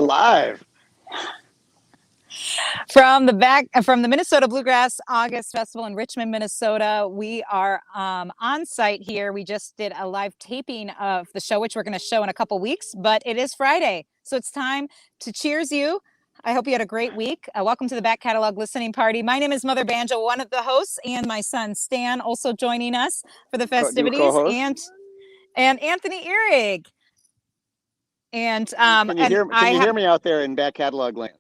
live from the Minnesota Bluegrass August Festival in Richmond, Minnesota. We are on site here. We just did a live taping of the show, which we're going to show in a couple weeks, but it is Friday, so it's time to cheers you. I hope you had a great week. Welcome to the Back Catalog Listening Party. My name is Mother Banjo, one of the hosts, and my son Stan also joining us for the festivities, and Anthony Ihrig. And can you hear me out there in Back Catalog land?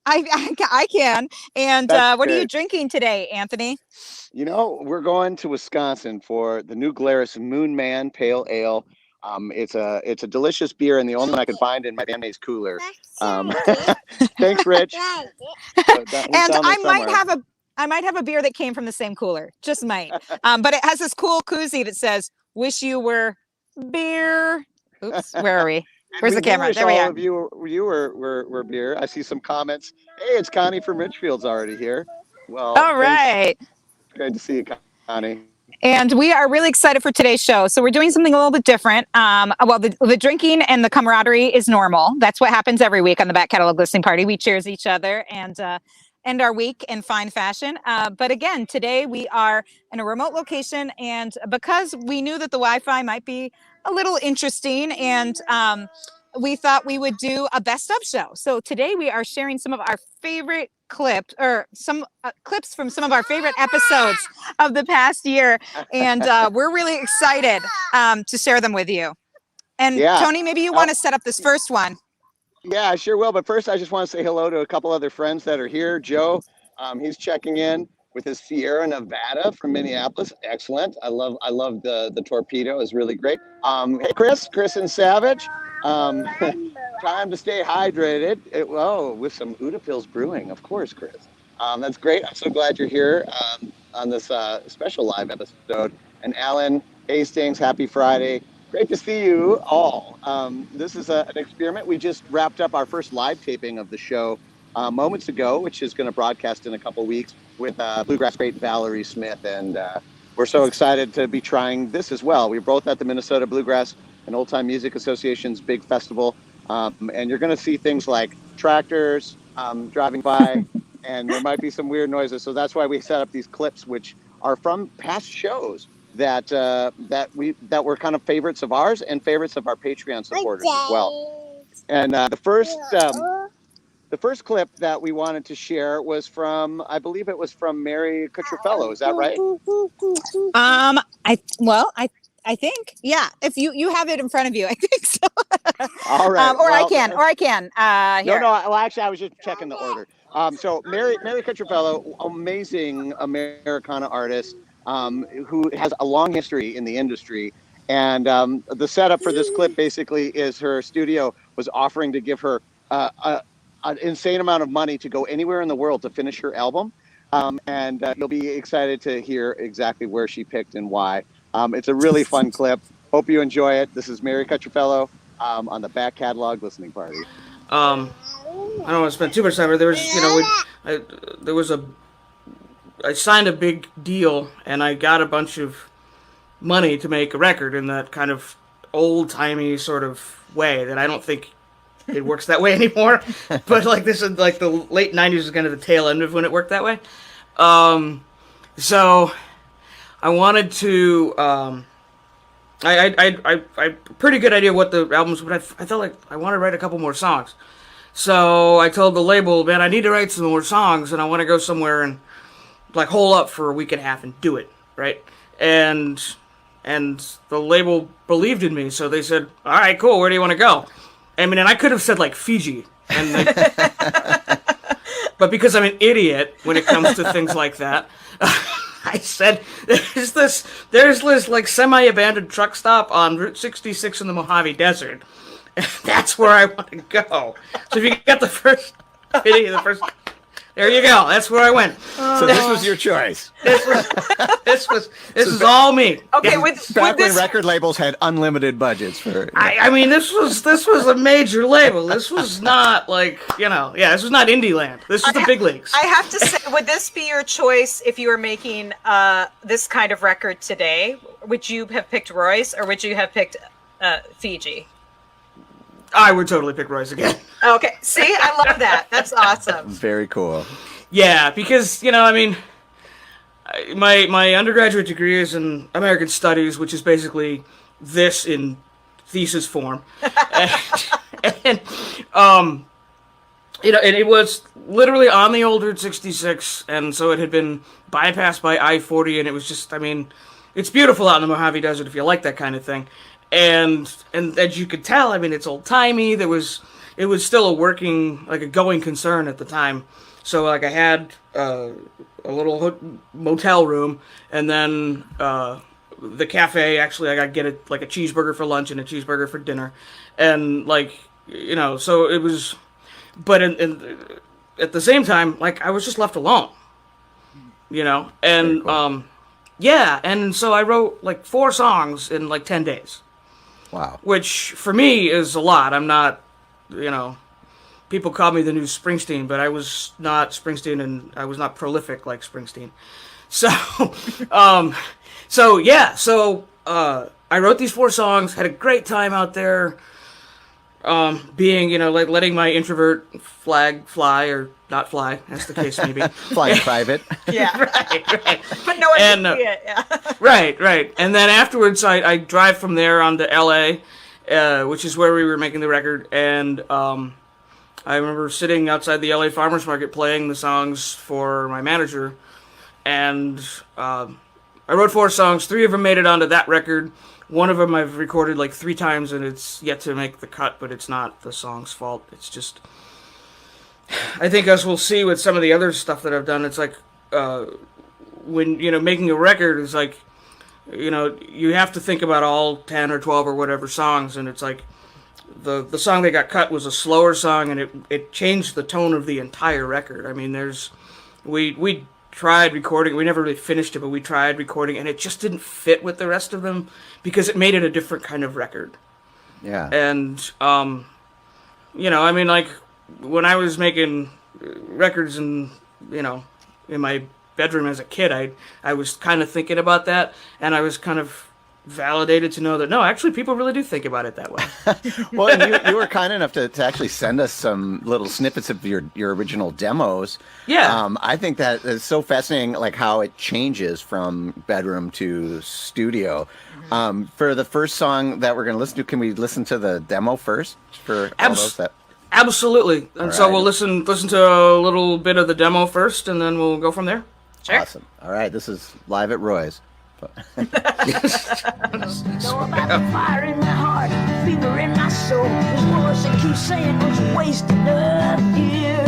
I can. And what are you drinking today, Anthony? You know, we're going to Wisconsin for the New Glarus Moon Man Pale Ale. It's a delicious beer and the only one I could find in my bandmate's cooler. Thanks, Rich. And I might have a beer that came from the same cooler, just might. But it has this cool koozie that says "Wish you were beer." Oops, where are we? Where's the camera? There we are. All of you were beer. I see some comments. Hey, it's Connie from Richfield's already here. Well, all right. Great to see you, Connie. And we are really excited for today's show. So we're doing something a little bit different. Well, the drinking and the camaraderie is normal. That's what happens every week on the Back Catalog Listening Party. We cheers each other and end our week in fine fashion. But again, today we are in a remote location, and because we knew that the Wi-Fi might be a little interesting, and we thought we would do a best of show. So today we are sharing some of our favorite clips, or some clips from some of our favorite episodes of the past year, and we're really excited to share them with you. And Tony, maybe you want to set up this first one. Yeah, I sure will. But first, I just want to say hello to a couple other friends that are here. Joe, he's checking in with his Sierra Nevada from Minneapolis. Excellent. I love the torpedo. Is really great. Hey, Chris and Savage. Time to stay hydrated. With some Uda Pills brewing, of course, Chris. That's great. I'm so glad you're here on this special live episode. And Alan Hastings, happy Friday. Great to see you all. This is an experiment. We just wrapped up our first live taping of the show moments ago, which is going to broadcast in a couple weeks with bluegrass great Valerie Smith. And we're so excited to be trying this as well. We're both at the Minnesota Bluegrass and Old Time Music Association's big festival. And you're going to see things like tractors driving by, and there might be some weird noises. So that's why we set up these clips, which are from past shows that were kind of favorites of ours and favorites of our Patreon supporters as well. And the first clip that we wanted to share was from, I believe it was from Mary Cutrufello. Is that right? I think, yeah. If you have it in front of you, I think so. All right. I can. Here. No. Well, actually, I was just checking the order. So Mary Cutrufello, amazing Americana artist, who has a long history in the industry. And the setup for this clip basically is her studio was offering to give her an insane amount of money to go anywhere in the world to finish her album. And you'll be excited to hear exactly where she picked and why. It's a really fun clip. Hope you enjoy it. This is Mary Cutrufello on the Back Catalog Listening Party. I don't want to spend too much time, but there was, I signed a big deal and I got a bunch of money to make a record in that kind of old-timey sort of way that I don't think it works that way anymore. But like this is like the late 90s is kind of the tail end of when it worked that way. So I wanted to, I pretty good idea what the albums, but I felt like I wanted to write a couple more songs. So I told the label, man, I need to write some more songs, and I want to go somewhere and like hole up for a week and a half and do it, right? And the label believed in me, so they said, all right, cool, where do you want to go? I mean, and I could have said like Fiji, and but because I'm an idiot when it comes to things like that, I said, there's this like semi-abandoned truck stop on Route 66 in the Mojave Desert. That's where I want to go. So if you got the first video, there you go. That's where I went. So this was your choice. This was all me. Okay, yeah. with Back when this record labels had unlimited budgets for. I mean, this was a major label. This was not like this was not indie land. This was the big leagues. I have to say, would this be your choice if you were making this kind of record today? Would you have picked Royce or would you have picked Fiji? I would totally pick Royce again. Okay. See, I love that. That's awesome. Very cool. Yeah, because, I mean, my undergraduate degree is in American Studies, which is basically this in thesis form. and it was literally on the old Route 66, and so it had been bypassed by I-40, and it was just, I mean, it's beautiful out in the Mojave Desert if you like that kind of thing. And as you could tell, I mean, it's old-timey. It was still a going concern at the time. So, like, I had a little motel room, and then the cafe, actually, I got to get a cheeseburger for lunch and a cheeseburger for dinner. And, so it was... But at the same time, like, I was just left alone, And, cool. Yeah, and so I wrote, 4 songs in, 10 days. Wow. Which, for me, is a lot. I'm not, people call me the new Springsteen, but I was not Springsteen, and I was not prolific like Springsteen. So, I wrote these 4 songs, had a great time out there, being, letting my introvert flag fly, or not fly, as the case may be. Flying private. Yeah. Right. But no one can see it, yeah. Right. And then afterwards, I drive from there on to L.A., which is where we were making the record, and I remember sitting outside the L.A. Farmers Market playing the songs for my manager, and I wrote 4 songs. 3 of them made it onto that record. One of them I've recorded 3 times, and it's yet to make the cut, but it's not the song's fault. It's just... I think, as we'll see with some of the other stuff that I've done, it's when, making a record is you have to think about all 10 or 12 or whatever songs, and it's the song that got cut was a slower song, and it changed the tone of the entire record. I mean, we tried recording, we never really finished it, but we tried recording, and it just didn't fit with the rest of them, because it made it a different kind of record. Yeah. And, I mean, when I was making records in my bedroom as a kid, I was kind of thinking about that, and I was kind of validated to know that, no, actually, people really do think about it that way. Well, and you were kind enough to actually send us some little snippets of your original demos. Yeah. I think that is so fascinating, how it changes from bedroom to studio. For the first song that we're going to listen to, can we listen to the demo first? For all those that... Absolutely. And so we'll listen to a little bit of the demo first, and then we'll go from there. Sure. Awesome. All right, this is live at Roy's. Know about the fire in my heart, fever in my soul. There's voice that keeps saying there's a waste enough here.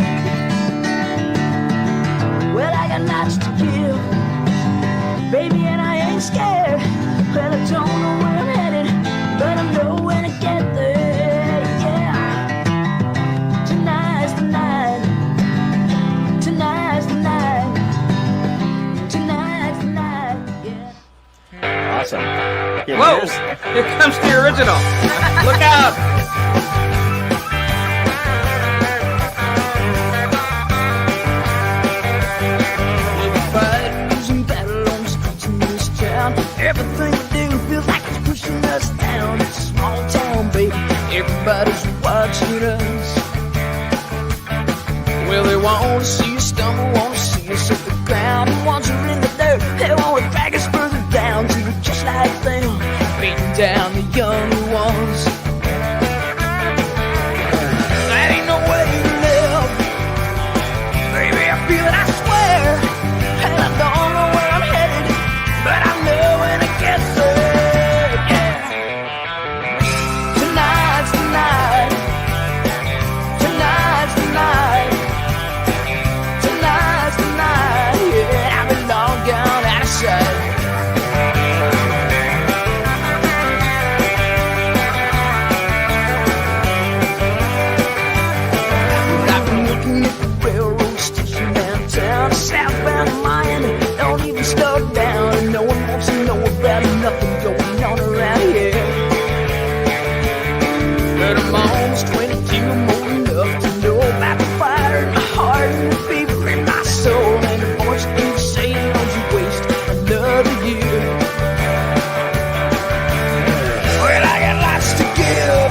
Well, I got lots to give, baby, and I ain't scared. Well, I don't know where I'm headed, but I know when I get there. Yeah, tonight's the night. Tonight's the night. Tonight's the night. Yeah. Awesome. Whoa! Here comes the original. Look out! Losing battle on the streets in this town. Everything we do feels like it's pushing us down. It's a small town, baby. Everybody's watching us. Well, they want to see us stumble, want to see us hit the ground. And once we're in the dirt, they want to drag us further down to it just like them, beating down the younger ones. That ain't no way to live, baby, I feel it, I swear. And I don't know where I'm headed, but I know when I get there. Yeah. Tonight's the night. Tonight's the night. Tonight's the night. Yeah, I've been long gone out of sight. I've been looking at the railroad station downtown, southbound Miami. Don't even slow down, and no one wants to know about nothing going on around here. But I'm almost 22, I'm old enough to know about the fire in my heart and the fever in my soul, and the voice keeps saying, don't you waste another year. Well, I got lots to give,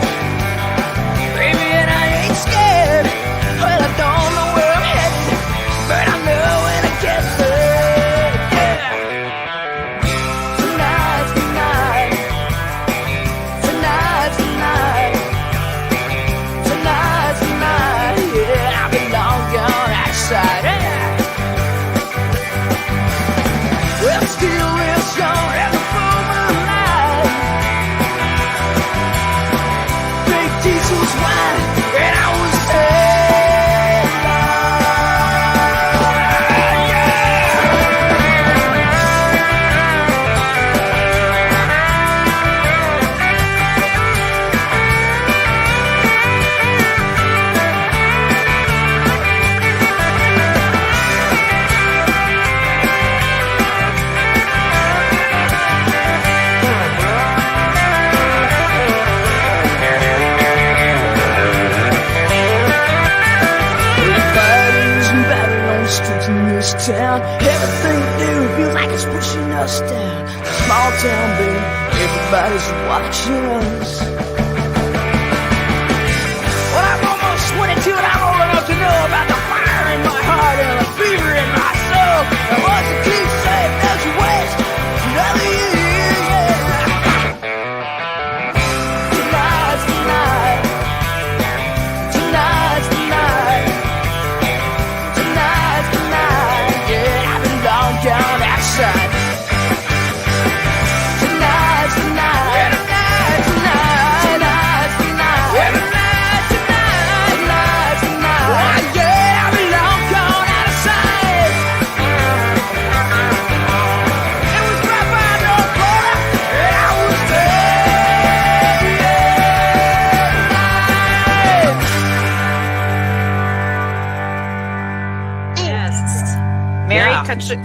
town. Everything we do feels like it's pushing us down. Small town, baby, everybody's watching us. Well, I'm almost 22 and I'm old enough to know about the fire in my heart and the fever in my soul. And what's the cliche? Don't you waste another year, yeah. Tonight's the night. Tonight's the night. Tonight's the night. Yeah, I've been long gone outside. Tonight's the night. Yeah, tonight's the night. Tonight's the night. Yeah, tonight's the night. Tonight's the night. Oh, yeah, I've been long gone out of sight. It was right by the border, and I was there. Yes.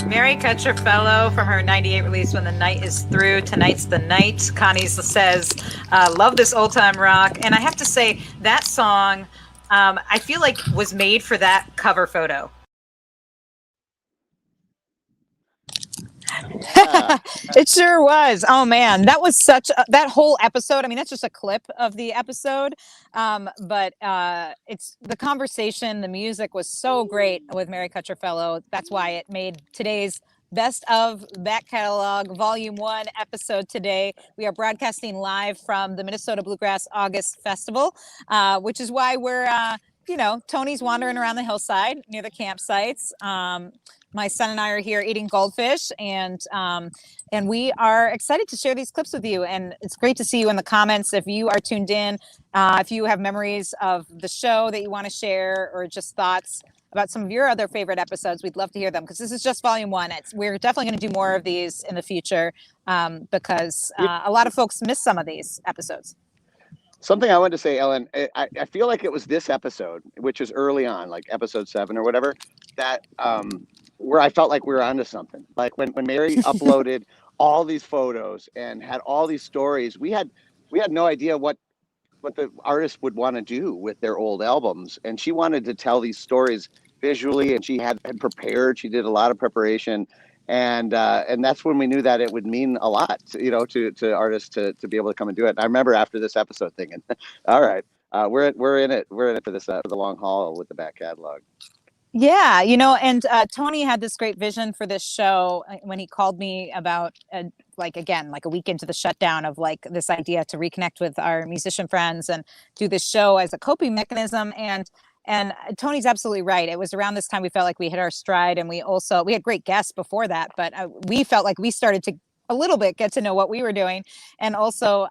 Mary Cutrufello from her 98 release, When the Night is Through. Tonight's the night. Connie says, love this old time rock. And I have to say, that song, I feel like was made for that cover photo. It sure was. Oh man, that was that whole episode. I mean, that's just a clip of the episode. But it's the conversation, the music was so great with Mary Cutrufello. That's why it made today's Best of Back Catalog Volume 1 episode today. We are broadcasting live from the Minnesota Bluegrass August Festival, which is why we're, Tony's wandering around the hillside near the campsites. My son and I are here eating goldfish, and we are excited to share these clips with you. And it's great to see you in the comments. If you are tuned in, if you have memories of the show that you want to share, or just thoughts about some of your other favorite episodes, we'd love to hear them, because this is just Volume 1. We're definitely going to do more of these in the future, because a lot of folks miss some of these episodes. Something I wanted to say, Ellen, I feel like it was this episode, which is early on, like episode 7 or whatever, that where I felt like we were onto something. Like when Mary uploaded all these photos and had all these stories, we had no idea what the artist would want to do with their old albums, and she wanted to tell these stories visually, and she had prepared. She did a lot of preparation, and that's when we knew that it would mean a lot, to artists to be able to come and do it. And I remember after this episode thinking, all right, we're in it for this for the long haul with the back catalog. Yeah, and Tony had this great vision for this show when he called me about a week into the shutdown, of like this idea to reconnect with our musician friends and do this show as a coping mechanism. And Tony's absolutely right. It was around this time we felt like we hit our stride, and we had great guests before that, but we felt like we started to a little bit get to know what we were doing, and also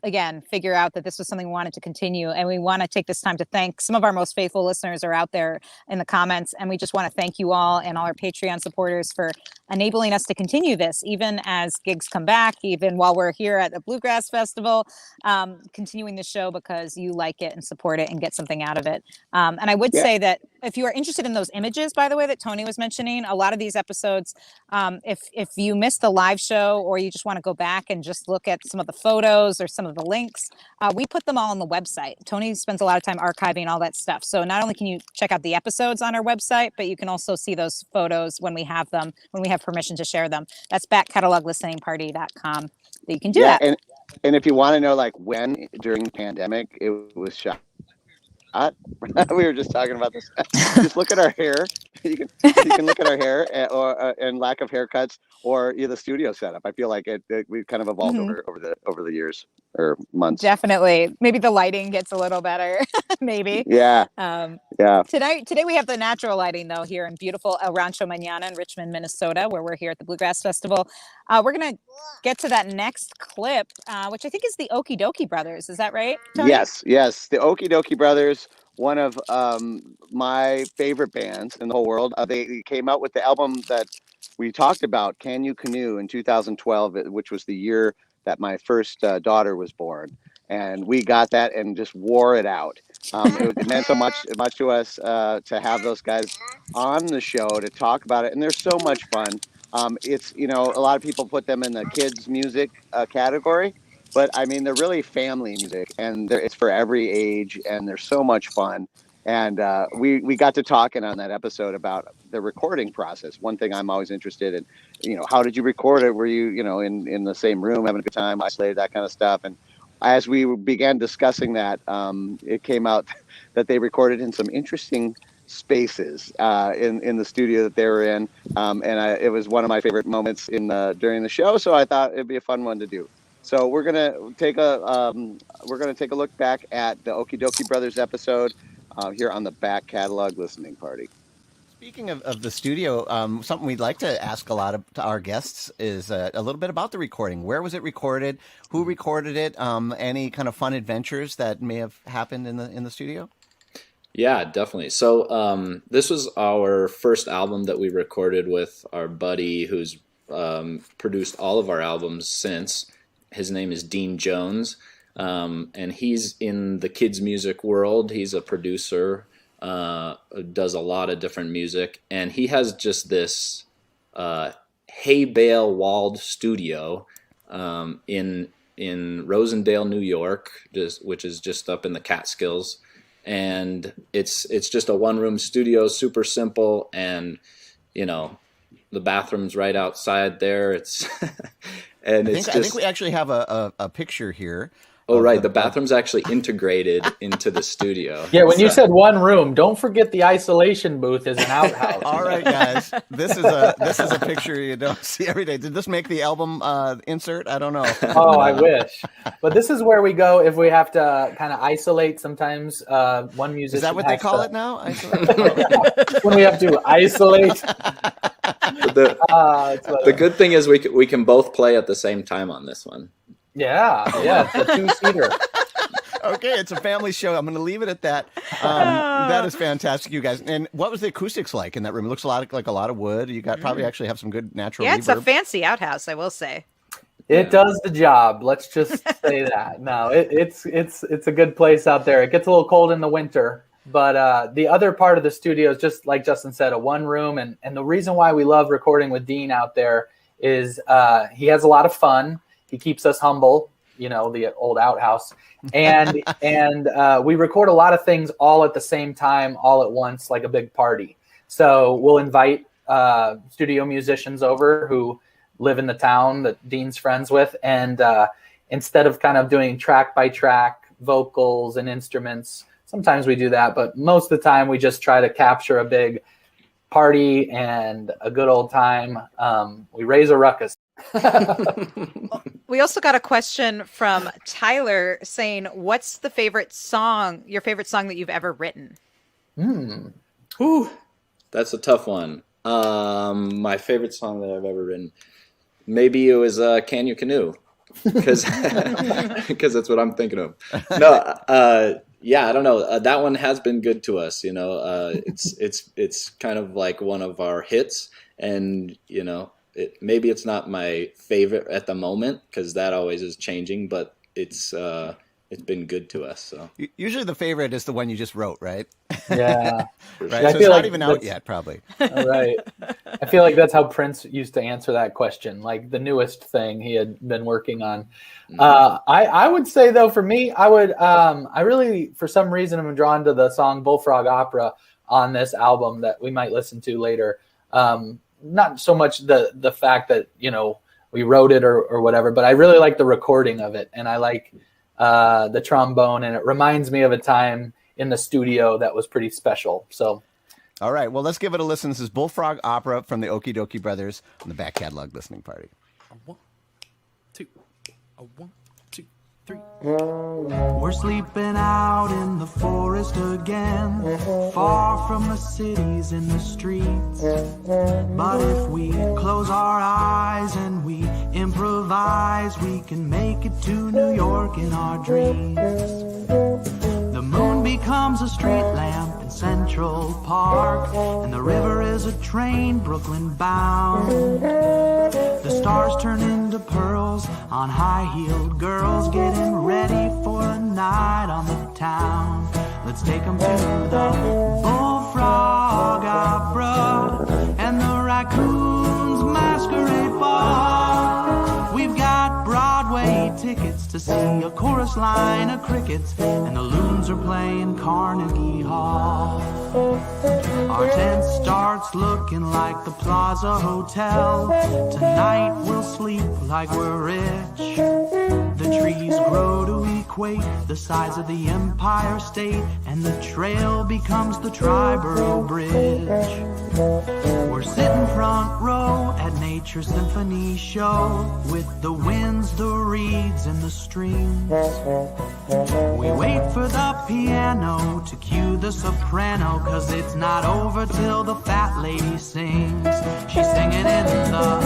again figure out that this was something we wanted to continue. And we want to take this time to thank some of our most faithful listeners are out there in the comments, and we just want to thank you all and all our Patreon supporters for enabling us to continue this, even as gigs come back, even while we're here at the Bluegrass Festival, continuing the show because you like it and support it and get something out of it. And I would say that if you are interested in those images, by the way, that Tony was mentioning, a lot of these episodes, if you missed the live show, or you just want to go back and just look at some of the photos or some of the links, we put them all on the website. Tony spends a lot of time archiving all that stuff. So not only can you check out the episodes on our website, but you can also see those photos when we have them, when we have permission to share them. That's backcataloglisteningparty.com that you can do that. And if you want to know, like, when during the pandemic it was shot, we were just talking about this. Just look at our hair. You can look at our hair and lack of haircuts, or the studio setup. I feel like we've kind of evolved over the years or months. Definitely. Maybe the lighting gets a little better. Maybe. Yeah. Yeah. Today we have the natural lighting though here in beautiful El Rancho Mañana in Richmond, Minnesota, where we're here at the Bluegrass Festival. We're gonna get to that next clip, which I think is the Okee Dokee Brothers. Is that right, Tony? Yes. The Okee Dokee Brothers, one of my favorite bands in the whole world. They came out with the album that we talked about, Can You Canoe, in 2012, which was the year that my first daughter was born. And we got that and just wore it out. It meant so much to us to have those guys on the show to talk about it. And they're so much fun. It's, a lot of people put them in the kids music category, but I mean, they're really family music, and it's for every age, and they're so much fun. And we got to talking on that episode about the recording process. One thing I'm always interested in, how did you record it? Were you, in the same room having a good time, isolated, that kind of stuff? And as we began discussing that, it came out that they recorded in some interesting spaces in the studio that they were in, it was one of my favorite moments during the show. So I thought it'd be a fun one to do. So we're gonna take a look back at the Okee Dokee Brothers episode here on the Back Catalog Listening Party. Speaking of the studio, something we'd like to ask a lot of to our guests is a little bit about the recording. Where was it recorded? Who recorded it? Any kind of fun adventures that may have happened in the studio? Yeah, definitely. So this was our first album that we recorded with our buddy who's produced all of our albums since. His name is Dean Jones, and he's in the kids' music world. He's a producer, does a lot of different music, and he has just this hay bale walled studio in Rosendale, New York, which is just up in the Catskills. And it's just a one-room studio, super simple, and the bathroom's right outside there. It's I think we actually have a picture here. Oh, right. The bathroom's actually integrated into the studio. Yeah, when you said one room, don't forget the isolation booth is an outhouse. All right, guys. This is a picture you don't see every day. Did this make the album insert? I don't know. Oh, I wish. But this is where we go if we have to kind of isolate. Sometimes one musician. Is that what they call it now? When we have to isolate. The good thing is we can both play at the same time on this one. Yeah, it's a two-seater. Okay, it's a family show. I'm going to leave it at that. That is fantastic, you guys. And what was the acoustics like in that room? It looks like a lot of wood. You got probably actually have some good natural reverb. It's a fancy outhouse, I will say. It does the job. Let's just say that. No, it's a good place out there. It gets a little cold in the winter, but the other part of the studio is just like Justin said, a one room. And the reason why we love recording with Dean out there is he has a lot of fun. He keeps us humble, the old outhouse. And we record a lot of things all at the same time, all at once, like a big party. So we'll invite studio musicians over who live in the town that Dean's friends with. And instead of kind of doing track by track vocals and instruments, sometimes we do that. But most of the time we just try to capture a big party and a good old time. We raise a ruckus. We also got a question from Tyler saying, what's your favorite song that you've ever written? Whew, that's a tough one. My favorite song that I've ever written, maybe it was Can You Canoe, because that's what I'm thinking of. No, yeah, I don't know. That one has been good to us. It's kind of like one of our hits, and maybe it's not my favorite at the moment because that always is changing, but it's been good to us. So usually the favorite is the one you just wrote, right? Yeah, right. Yeah, So it's not even out yet, probably. Right. I feel like that's how Prince used to answer that question, like the newest thing he had been working on. I would say though, for me, I really, for some reason, I'm drawn to the song Bullfrog Opera on this album that we might listen to later. Not so much the fact that, we wrote it or whatever, but I really like the recording of it. And I like the trombone, and it reminds me of a time in the studio that was pretty special. So, all right, well, let's give it a listen. This is Bullfrog Opera from the Okee Dokee Brothers on the Back Catalog Listening Party. 1, 2, 1, 2, 3. We're sleeping out in the forest again, far from the cities and the streets. But if we close our eyes and we improvise, we can make it to New York in our dreams. The moon becomes a street lamp in Central Park, and the river is a train Brooklyn bound. The stars turn into pearls on high-heeled girls getting ready for a night on the town. Let's take them to the Bullfrog Opera and the Raccoons Masquerade Ball. We've got Broadway tickets to to see a chorus line of crickets, and the loons are playing Carnegie Hall. Our tent starts looking like the Plaza Hotel. Tonight we'll sleep like we're rich. The trees grow to equate the size of the Empire State, and the trail becomes the Triborough Bridge. We're sitting front row at Nature Symphony show, with the winds, the reeds, and the streams. We wait for the piano to cue the soprano, 'cause it's not over till the fat lady sings. She's singing in the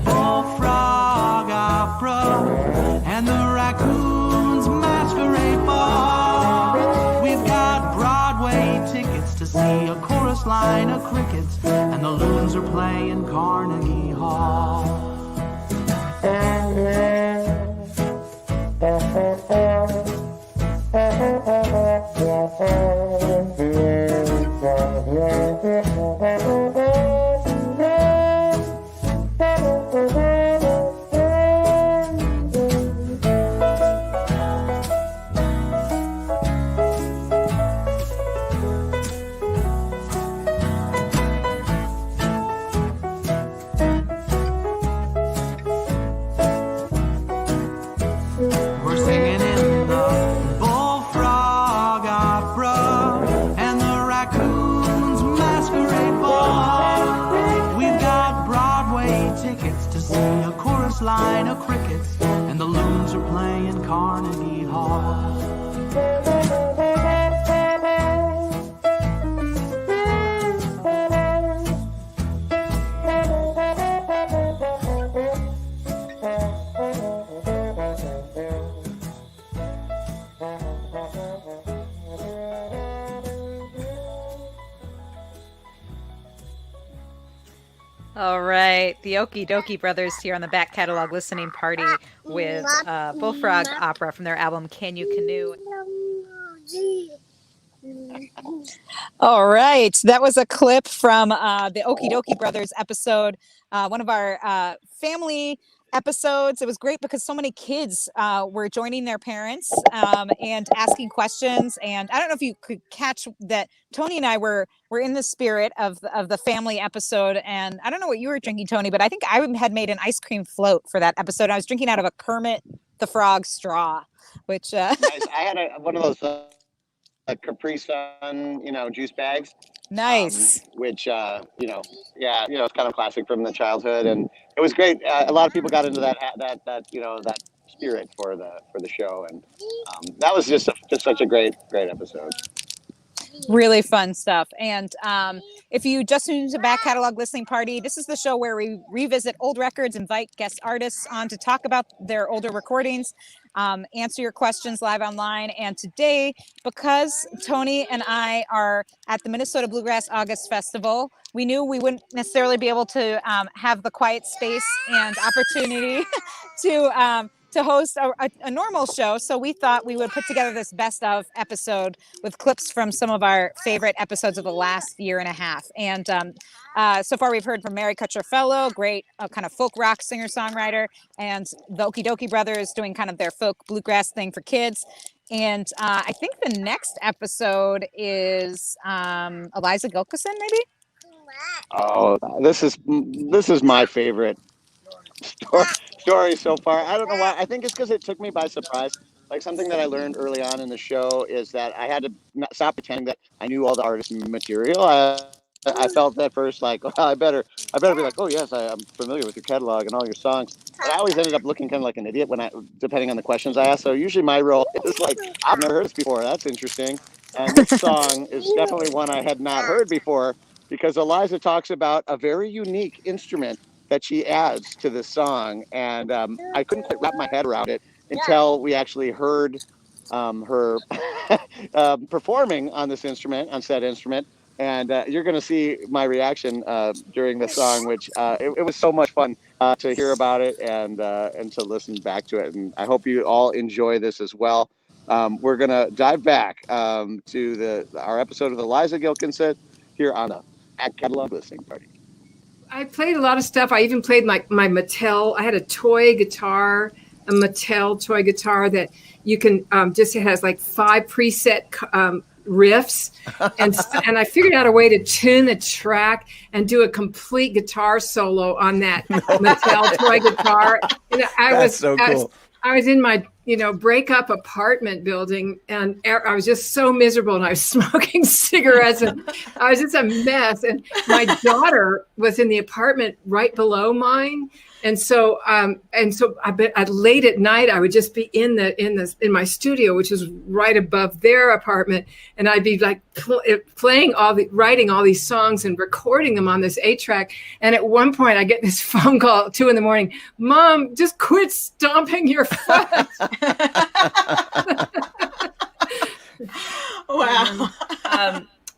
bullfrog opera and the raccoons masquerade ball. We've got Broadway tickets to see a chorus line of crickets, and the loons are playing Carnegie Hall. Line of crickets, and the loons are playing Carnegie Hall. All right, the Okee Dokee Brothers here on the back catalog listening party with Bullfrog Opera from their album Can You Canoe? All right, that was a clip from the Okee Dokee Brothers episode, one of our family episodes. It was great because so many kids were joining their parents and asking questions. And I don't know if you could catch that Tony and I were in the spirit of the family episode. And I don't know what you were drinking, Tony, but I think I had made an ice cream float for that episode. I was drinking out of a Kermit the Frog straw, which nice. I had one of those Capri Sun, juice bags. Nice. Which, it's kind of classic from the childhood, and it was great. A lot of people got into that spirit for the show, and that was just such a great episode. Really fun stuff. And if you just tuned to Back Catalog Listening Party, this is the show where we revisit old records, invite guest artists on to talk about their older recordings, answer your questions live online. And today, because Tony and I are at the Minnesota Bluegrass August Festival, we knew we wouldn't necessarily be able to have the quiet space and opportunity to host a normal show. So we thought we would put together this best of episode with clips from some of our favorite episodes of the last year and a half. And so far we've heard from Mary Cutrufello, great kind of folk rock singer-songwriter, and the Okee Dokee Brothers doing kind of their folk bluegrass thing for kids. And I think the next episode is Eliza Gilkyson, maybe? Oh, this is my favorite story so far. I don't know why. I think it's because it took me by surprise. Like, something that I learned early on in the show is that I had to stop pretending that I knew all the artist material. I felt at first like, well, I better be like, oh yes, I'm familiar with your catalog and all your songs. But I always ended up looking kind of like an idiot depending on the questions I asked. So usually my role is like, I've never heard this before. That's interesting. And this song is definitely one I had not heard before, because Eliza talks about a very unique instrument that she adds to this song, and I couldn't quite wrap my head around it until we actually heard her performing on said instrument, and you're going to see my reaction during the song, which it was so much fun to hear about it and to listen back to it, and I hope you all enjoy this as well. We're going to dive back to our episode of Eliza Gilkyson here on the Back Catalog Listening Party. I played a lot of stuff. I even played my Mattel. I had a toy guitar a Mattel toy guitar that you can just, it has like 5 preset riffs. And I figured out a way to tune the track and do a complete guitar solo on that Mattel toy guitar. And That's so cool. I was in my, breakup apartment building, and I was just so miserable, and I was smoking cigarettes, and I was just a mess. And my daughter was in the apartment right below mine. And so late at night, I would just be in my studio, which is right above their apartment, and I'd be like writing all these songs and recording them on this 8-track. And at one point, I get this phone call at 2 a.m. Mom, just quit stomping your foot. Wow.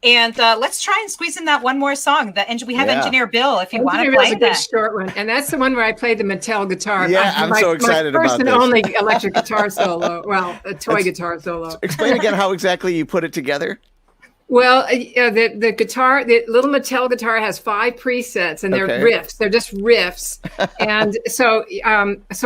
And let's try and squeeze in that one more song. We have Engineer Bill, if you want to play a good short one, and that's the one where I played the Mattel guitar. Yeah, I'm so excited about this. My first and only electric guitar solo. Well, a toy guitar solo. Explain again how exactly you put it together. Well, the guitar, the little Mattel guitar has 5 presets, and they're riffs. They're just riffs, and so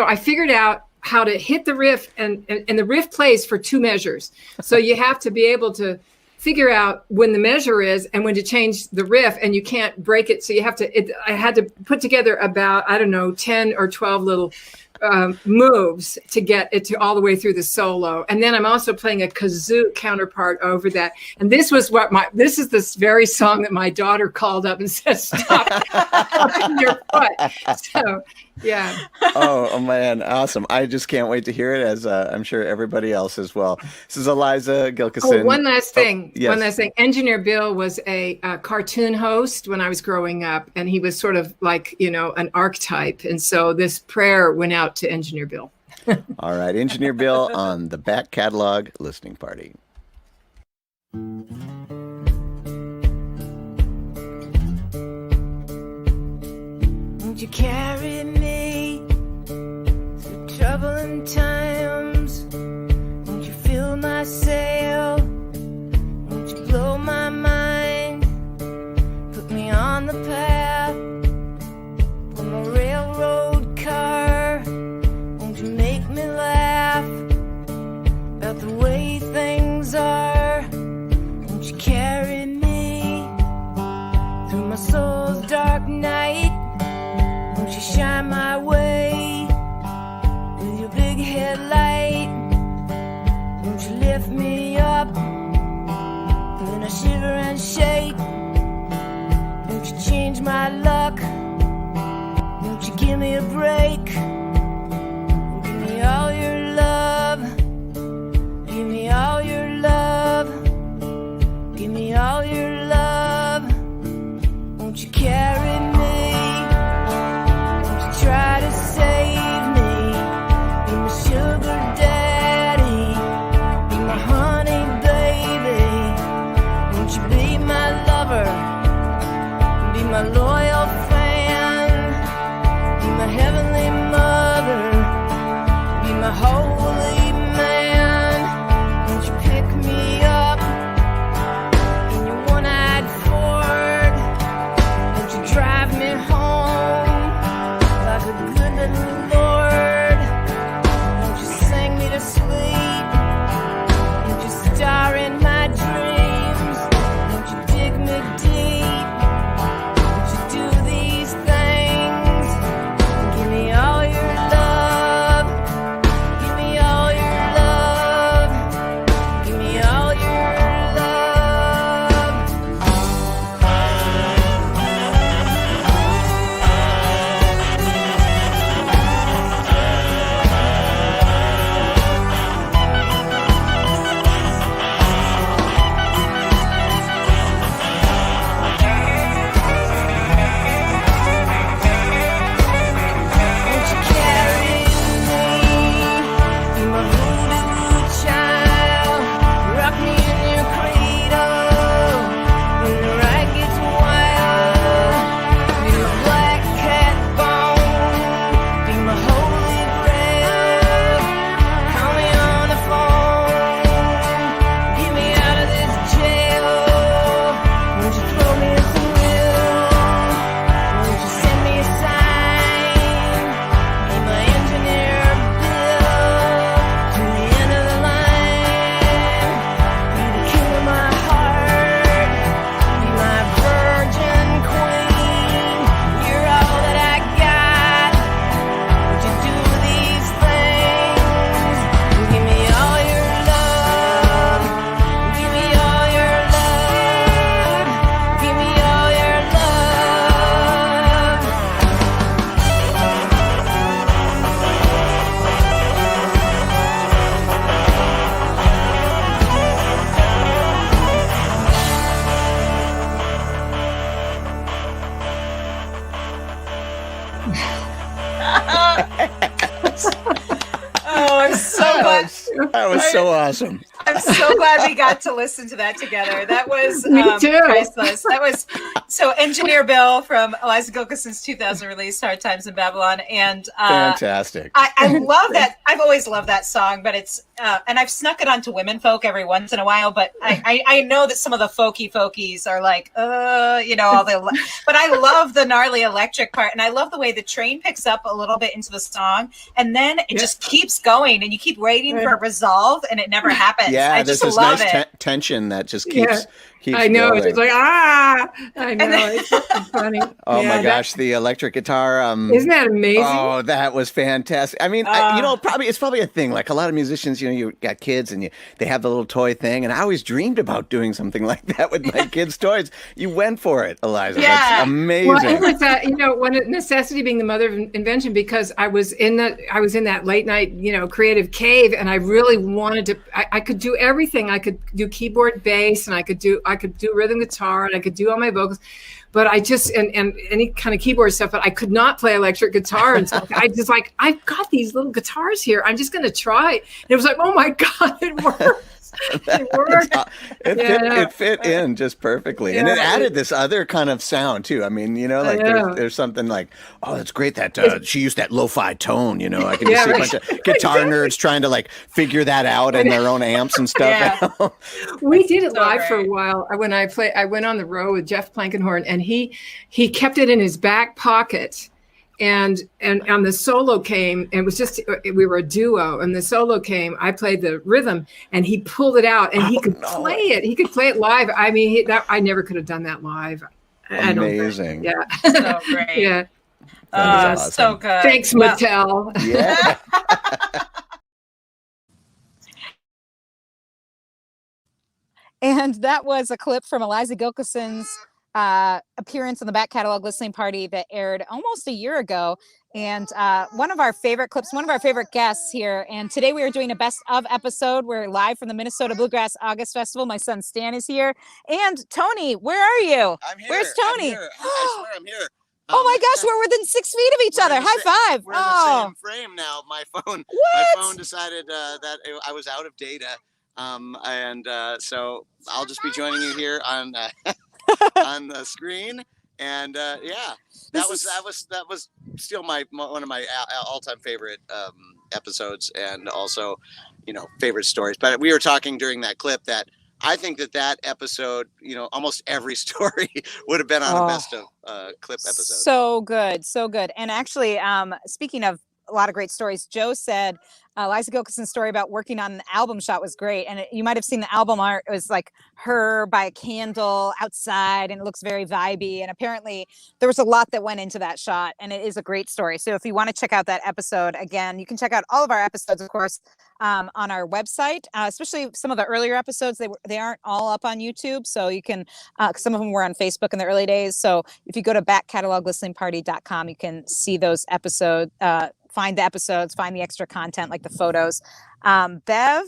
I figured out how to hit the riff, and the riff plays for 2 measures. So you have to be able to figure out when the measure is and when to change the riff, and you can't break it. So you have to, I had to put together about, 10 or 12 little moves to get it to all the way through the solo. And then I'm also playing a kazoo counterpart over that. And this is this very song that my daughter called up and said, stop your foot. So, yeah. Oh man, awesome. I just can't wait to hear it, as I'm sure everybody else as well. This is Eliza Gilkyson. Oh, one last thing. Yes. One last thing. Engineer Bill was a cartoon host when I was growing up, and he was sort of like, an archetype. And so this prayer went out to Engineer Bill. All right, Engineer Bill on the Back Catalog Listening Party. Won't you carry me through troubling times? Won't you fill my sail? Won't you blow my mind? Put me on the path of my railroad car. Won't you make me laugh about the way things are? Won't you carry me through my soul's dark night? Won't you shine my way with your big headlight? Won't you lift me up when I shiver and shake? Won't you change my luck? Won't you give me a break? Give me all your love. Give me all your love. Give me all your love. Won't you carry me? Try to save me. Be my sugar daddy. Be my honey baby. Won't you be my lover? Be my loyal fan. Be my heavenly Oh, I'm so glad. That was so awesome. I'm so glad we got to listen to that together. That was Me too. priceless. That was so Engineer Bill from Eliza Gilkyson's 2000 release, Hard Times in Babylon. And Fantastic. I love that. I've always loved that song, but it's, and I've snuck it onto women folk every once in a while, but I know that some of the folkies are like, you know, all the, but I love the gnarly electric part. And I love the way the train picks up a little bit into the song. And then it just keeps going and you keep waiting for a resolve and it never happens. Yeah, I there's just this love nice it. tension that just keeps I know. going. It's like, I know. It's so funny. Oh my gosh, the electric guitar. Isn't that amazing? Oh, that was fantastic. I mean, you know, it's probably a thing. Like a lot of musicians, you know, you got kids and they have the little toy thing. And I always dreamed about doing something like that with my kids' toys. You went for it, Eliza. Yeah. That's amazing. Well, it was you know, when necessity being the mother of invention, because I was in that late night, you know, creative cave, and I really wanted to. I could do everything. I could do keyboard, bass, and I could do rhythm guitar, and I could do all my vocals. But I just and any kind of keyboard stuff, but I could not play electric guitar. And so I just like, I've got these little guitars here. I'm just going to try. And it was like, oh my God, it works. It worked. It fit in just perfectly, and it added this other kind of sound too. I mean, you know, like there's something like, oh, that's great that she used that lo-fi tone. You know, I can just see a bunch of guitar nerds trying to like figure that out in their own amps and stuff. We did it live for a while. When I went on the road with Jeff Plankenhorn, and he kept it in his back pocket. And on the solo came, and it was just, we were a duo, and the solo came, I played the rhythm, and he pulled it out, and he could play it. He could play it live. I mean, I never could have done that live. Amazing. Yeah. So great. Yeah. Awesome. So good. Thanks, Mattel. Yeah. And that was a clip from Eliza Gilkyson's appearance on the Back Catalog Listening Party that aired almost a year ago. And one of our favorite clips, one of our favorite guests here. And today we are doing a best of episode. We're live from the Minnesota Bluegrass August Festival. My son Stan is here. And Tony, where are you? I'm here. Where's Tony? I swear I'm here. Oh my gosh, we're within 6 feet of each other. High five. We're in the same frame now. My phone decided that I was out of data. So I'll just be joining you here on on the screen. And that was still one of my all-time favorite episodes, and also, you know, favorite stories. But we were talking during that clip that I think that episode, you know, almost every story would have been on a best of clip episode. So good, so good. And actually, speaking of a lot of great stories, Joe said Eliza Gilkyson's story about working on the album shot was great. And you might have seen the album art. It was like her by a candle outside, and it looks very vibey. And apparently there was a lot that went into that shot, and it is a great story. So if you want to check out that episode, again, you can check out all of our episodes, of course, on our website, especially some of the earlier episodes. They aren't all up on YouTube. So you can, some of them were on Facebook in the early days. So if you go to backcataloglisteningparty.com, you can see those episodes, find the episodes, find the extra content like the photos. Bev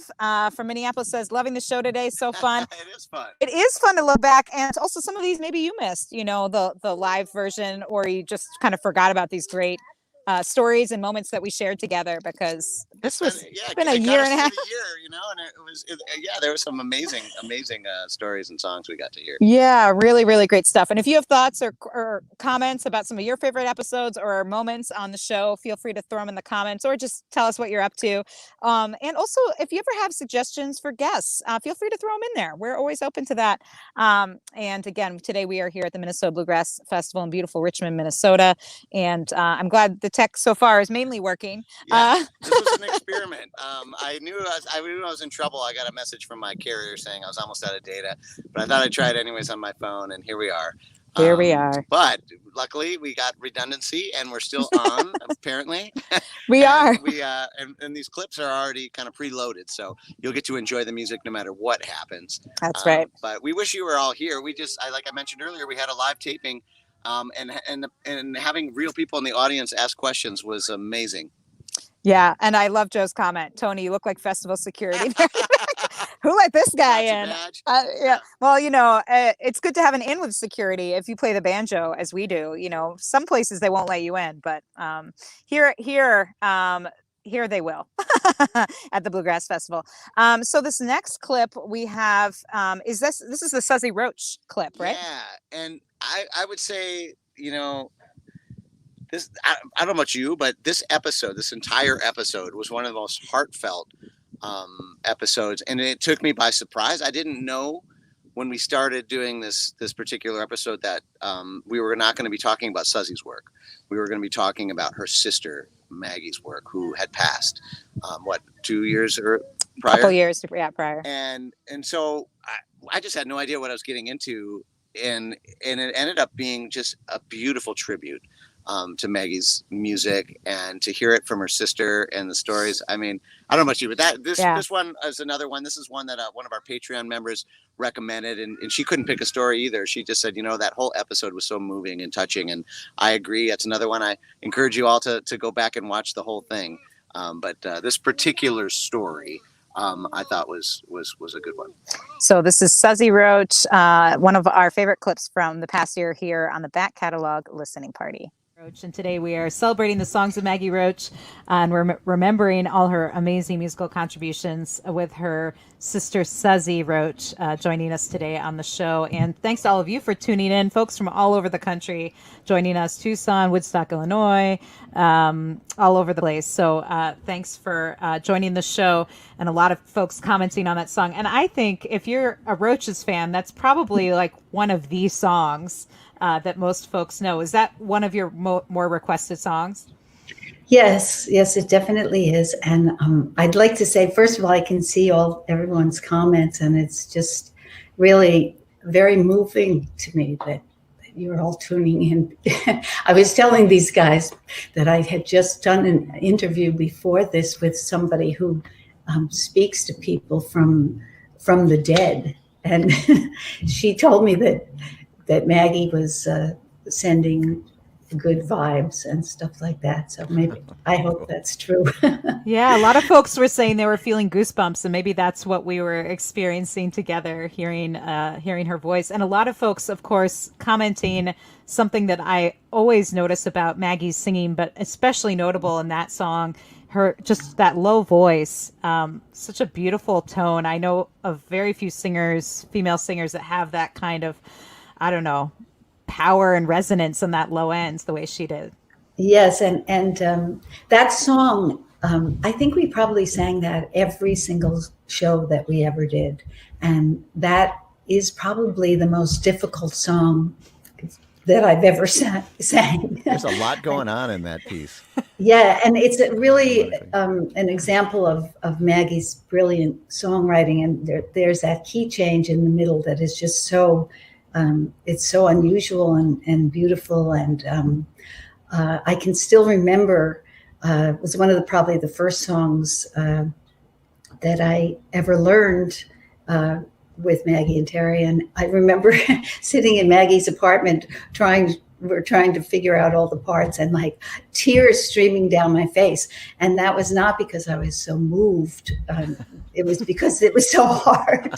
from Minneapolis says, loving the show today. So fun. It is fun. It is fun to look back. And also some of these maybe you missed, you know, the live version, or you just kind of forgot about these great stories and moments that we shared together, because this was been a year and a half. You know, and there were some amazing stories and songs we got to hear. Yeah, really, really great stuff. And if you have thoughts or comments about some of your favorite episodes or moments on the show, feel free to throw them in the comments, or just tell us what you're up to. And also, if you ever have suggestions for guests, feel free to throw them in there. We're always open to that. And again, today we are here at the Minnesota Bluegrass Festival in beautiful Richmond, Minnesota. And I'm glad the tech so far is mainly working. Yeah, this was an experiment. I knew I was in trouble. I got a message from my carrier saying I was almost out of data, but I thought I'd try it anyways on my phone, and here we are. Here we are. But luckily, we got redundancy, and we're still on. Apparently, we are. And these clips are already kind of preloaded, so you'll get to enjoy the music no matter what happens. That's right. But we wish you were all here. Like I mentioned earlier, we had a live taping, and having real people in the audience ask questions was amazing. Yeah, and I love Joe's comment. Tony, you look like festival security. Who let this guy That's a in? badge. Yeah. Well, it's good to have an in with security if you play the banjo, as we do. Some places they won't let you in, but here they will at the Bluegrass Festival. So this next clip we have is this is the Suzzy Roche clip, right? Yeah, and I would say, this, I don't know about you, but this entire episode was one of the most heartfelt episodes, and it took me by surprise. I didn't know when we started doing this particular episode that we were not going to be talking about Suzzy's work. We were going to be talking about her sister Maggie's work, who had passed 2 years or prior. Couple years, yeah, prior. And so I just had no idea what I was getting into, and it ended up being just a beautiful tribute to Maggie's music, and to hear it from her sister and the stories. I mean, I don't know about you, but this one is another one. This is one that one of our Patreon members recommended, and she couldn't pick a story either. She just said, that whole episode was so moving and touching, and I agree. That's another one. I encourage you all to go back and watch the whole thing. But this particular story, I thought was a good one. So this is Suzzy Roche, one of our favorite clips from the past year here on the Back Catalog Listening Party. And today we are celebrating the songs of Maggie Roche, and we're remembering all her amazing musical contributions with her sister Suzzy Roche joining us today on the show. And thanks to all of you for tuning in, folks from all over the country joining us, Tucson, Woodstock, Illinois, all over the place. So thanks for joining the show, and a lot of folks commenting on that song. And I think if you're a Roche's fan, that's probably like one of the songs that most folks know. Is that one of your more requested songs? Yes, it definitely is. And I'd like to say, first of all, I can see everyone's comments, and it's just really very moving to me that you're all tuning in. I was telling these guys that I had just done an interview before this with somebody who speaks to people from the dead, and she told me that Maggie was sending good vibes and stuff like that. So maybe I hope that's true. Yeah, a lot of folks were saying they were feeling goosebumps, and maybe that's what we were experiencing together, hearing her voice. And a lot of folks, of course, commenting something that I always notice about Maggie's singing, but especially notable in that song, her just that low voice, such a beautiful tone. I know of very few singers, female singers, that have that kind of, I don't know, power and resonance in that low ends the way she did. Yes, and that song, I think we probably sang that every single show that we ever did, and that is probably the most difficult song that I've ever sang. There's a lot going on in that piece. Yeah, and it's really an example of Maggie's brilliant songwriting, and there's that key change in the middle that is just so it's so unusual and beautiful. And I can still remember it was one of probably the first songs that I ever learned with Maggie and Terry. And I remember sitting in Maggie's apartment we're trying to figure out all the parts, and like tears streaming down my face. And that was not because I was so moved. It was because it was so hard.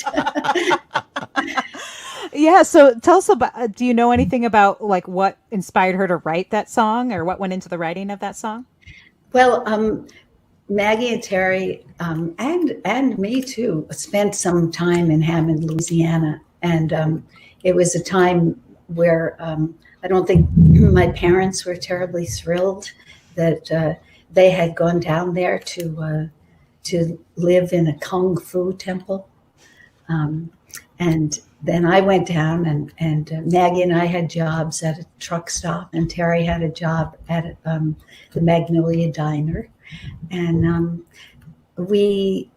Yeah. So tell us about, do you know anything about like what inspired her to write that song, or what went into the writing of that song? Well, Maggie and Terry, and me too, spent some time in Hammond, Louisiana. And it was a time where I don't think my parents were terribly thrilled that they had gone down there to live in a Kung Fu temple. And then I went down, and Maggie and I had jobs at a truck stop, and Terry had a job at the Magnolia Diner. And we,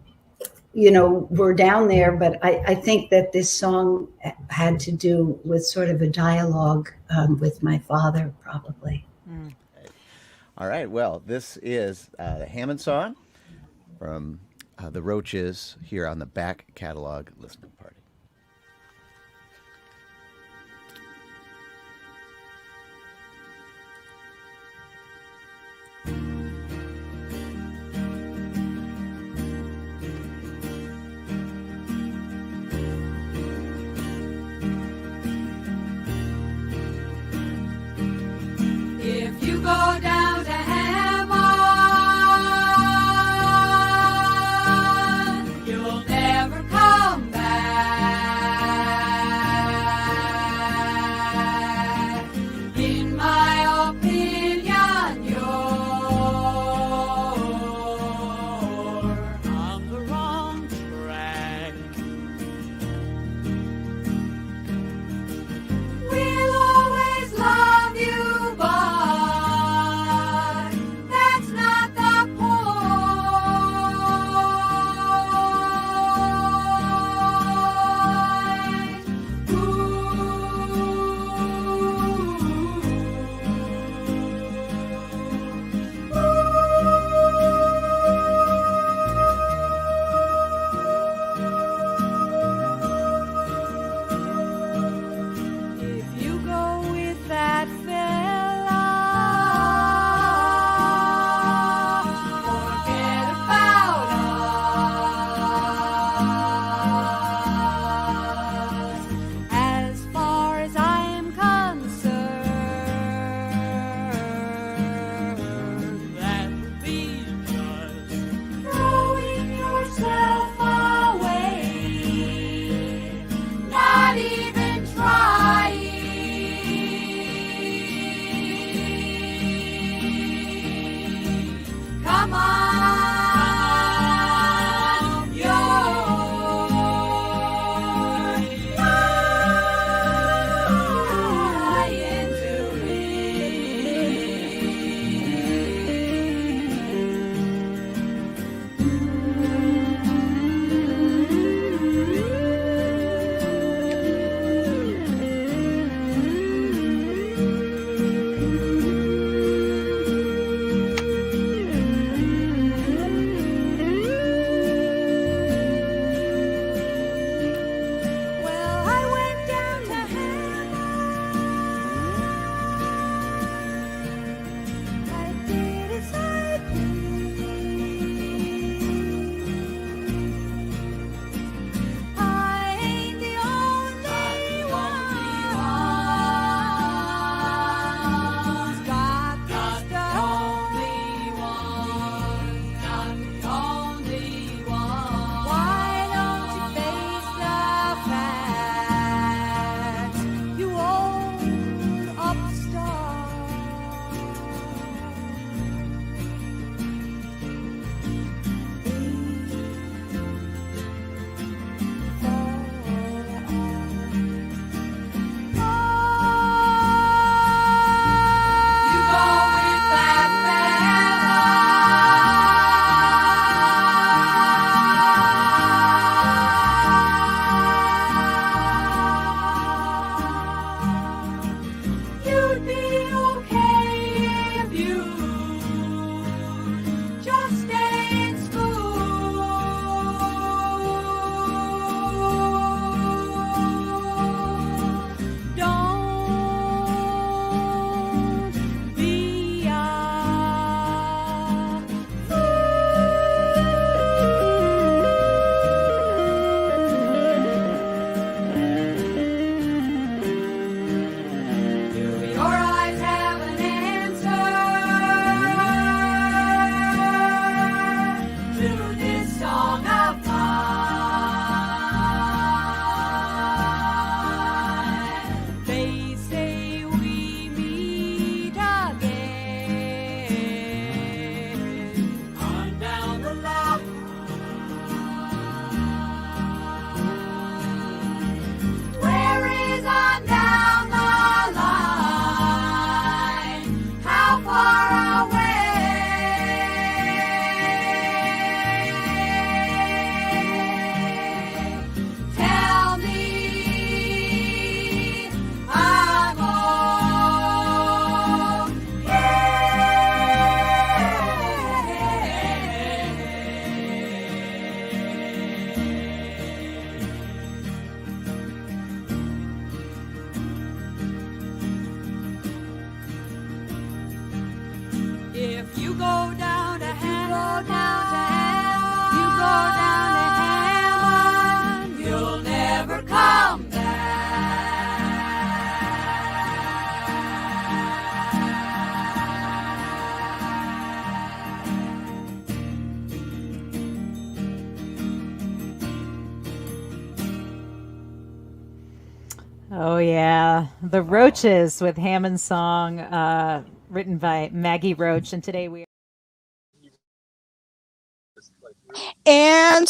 were down there, but I think that this song had to do with sort of a dialogue with my father, probably. Mm. All right. Well, this is the Hammond song from the Roches here on the Back Catalog Listening Party. Come on, you're lying to me. Well, I went down to Hammer. I did as I pleased. I ain't the only one. Got the only one. Got the only one. Why don't you face the facts, you old upstart? You go with that You'd be okay if you just stay in school. Don't be a Do your eyes have an answer to this song of mine? They say we meet again on down the line. Where is on down the line? How far away? Tell me, I'm If you go down to Hammond, you'll never come Oh yeah, the Roaches with Hammond's song, written by Maggie Roche, and today we. And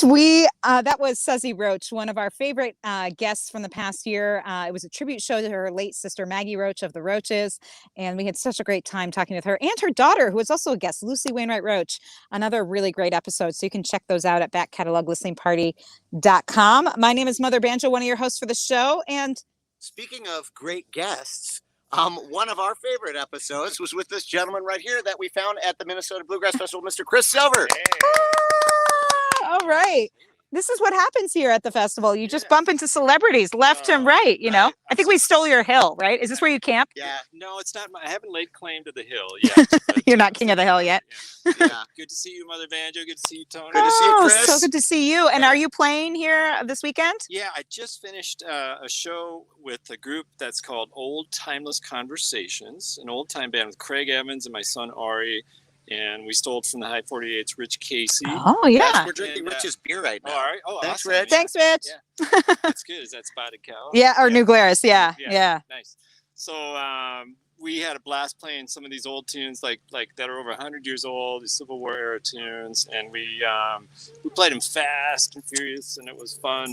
that was Suzzy Roche, one of our favorite guests from the past year. It was a tribute show to her late sister, Maggie Roche of the Roaches. And we had such a great time talking with her and her daughter, who was also a guest, Lucy Wainwright Roche. Another really great episode. So you can check those out at backcataloglisteningparty.com. My name is Mother Banjo, one of your hosts for the show. And Speaking of great guests, one of our favorite episodes was with this gentleman right here that we found at the Minnesota Bluegrass Festival, Mr. Chris Silver. all right. This is what happens here at the festival. You just bump into celebrities left and right, you know. I think we stole your hill, right? Is this where you camp? Yeah, no, it's not. I haven't laid claim to the hill yet. You're not king of the hill yet. Yeah. Good to see you, Mother Banjo. Good to see you, Tony. Good to see you, Chris. So good to see you. And are you playing here this weekend? Yeah, I just finished a show with a group that's called Old Timeless Conversations, an old time band with Craig Evans and my son Ari. And we stole it from the High 48's Rich Casey. Oh, yeah. Yes, we're drinking Rich's beer right now. All right. Oh, thanks, awesome. Rich. Thanks, Rich. Yeah. That's good. Is that Spotted Cow? Yeah, or New Glarus. Yeah. Nice. So we had a blast playing some of these old tunes like that are over 100 years old, these Civil War era tunes, and we played them fast and furious, and it was fun.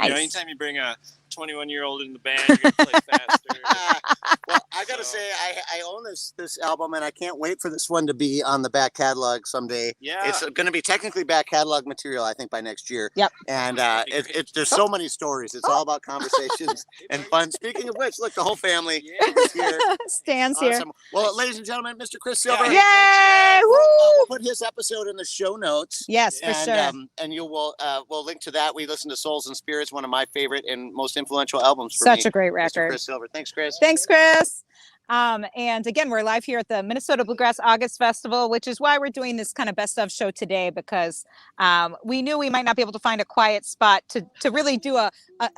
You know, anytime you bring a 21-year-old in the band, you're gonna play faster. Well, I gotta say, I own this album, and I can't wait for this one to be on the back catalog someday. Yeah, it's going to be technically back catalog material, I think, by next year. Yep. And there's so many stories. It's all about conversations and fun. Speaking of which, look, the whole family is here. Stan's Awesome. here. Well, ladies and gentlemen, Mr. Chris Silver. Yay! Woo! We'll put his episode in the show notes. Yes, for sure. And we'll link to that. We listened to Souls and Spirits, one of my favorite and most influential albums for Such me. a great Mr. record. Chris Silver. Thanks, Chris. Thanks, Chris. And again, we're live here at the Minnesota Bluegrass August Festival, which is why we're doing this kind of best of show today, because we knew we might not be able to find a quiet spot to really do a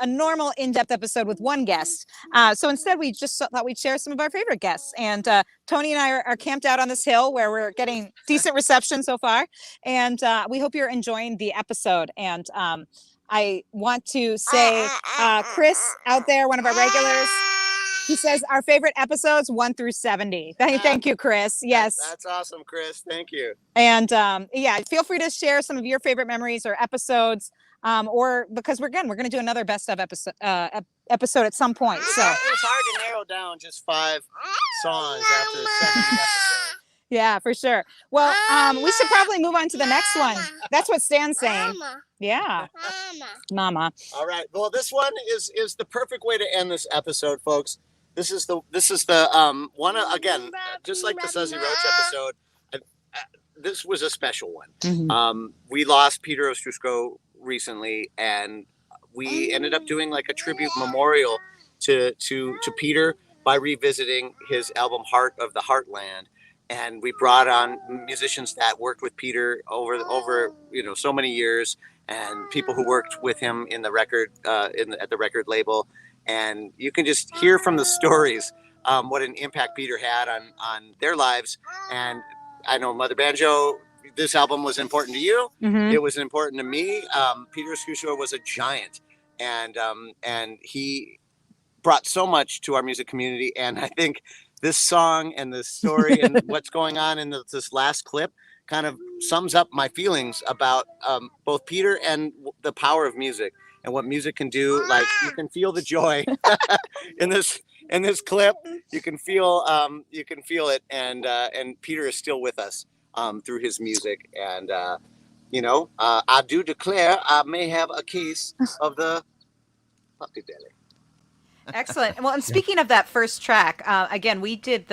normal in-depth episode with one guest. So instead, we just thought we'd share some of our favorite guests. And Tony and I are camped out on this hill where we're getting decent reception so far. And we hope you're enjoying the episode. And I want to say, Chris out there, one of our regulars, he says our favorite episodes 1 through 70. Thank you, Chris. Yes. That's awesome, Chris. Thank you. And yeah, feel free to share some of your favorite memories or episodes, or because we're going to do another best of episode at some point. So it's hard to narrow down just 5 songs after 70 episodes. Yeah, for sure. Well, we should probably move on to the next one. That's what Stan's saying. Mama. Yeah. Mama. All right. Well, this one is the perfect way to end this episode, folks. This is the one again, just like the Suzzy Roche episode. This was a special one. Mm-hmm. We lost Peter Ostroushko recently, and we ended up doing like a tribute memorial to Peter by revisiting his album Heart of the Heartland. And we brought on musicians that worked with Peter over so many years, and people who worked with him in the record at the record label. And you can just hear from the stories what an impact Peter had on their lives. And I know, Mother Banjo, this album was important to you. Mm-hmm. It was important to me. Peter Ostroushko was a giant, and he brought so much to our music community. And I think this song and this story and what's going on in this last clip kind of sums up my feelings about both Peter and the power of music and what music can do. Like, you can feel the joy in this clip. You can feel it, and Peter is still with us through his music. And I do declare I may have a case of the puppy belly. Excellent. Well, and speaking of that first track, again, we did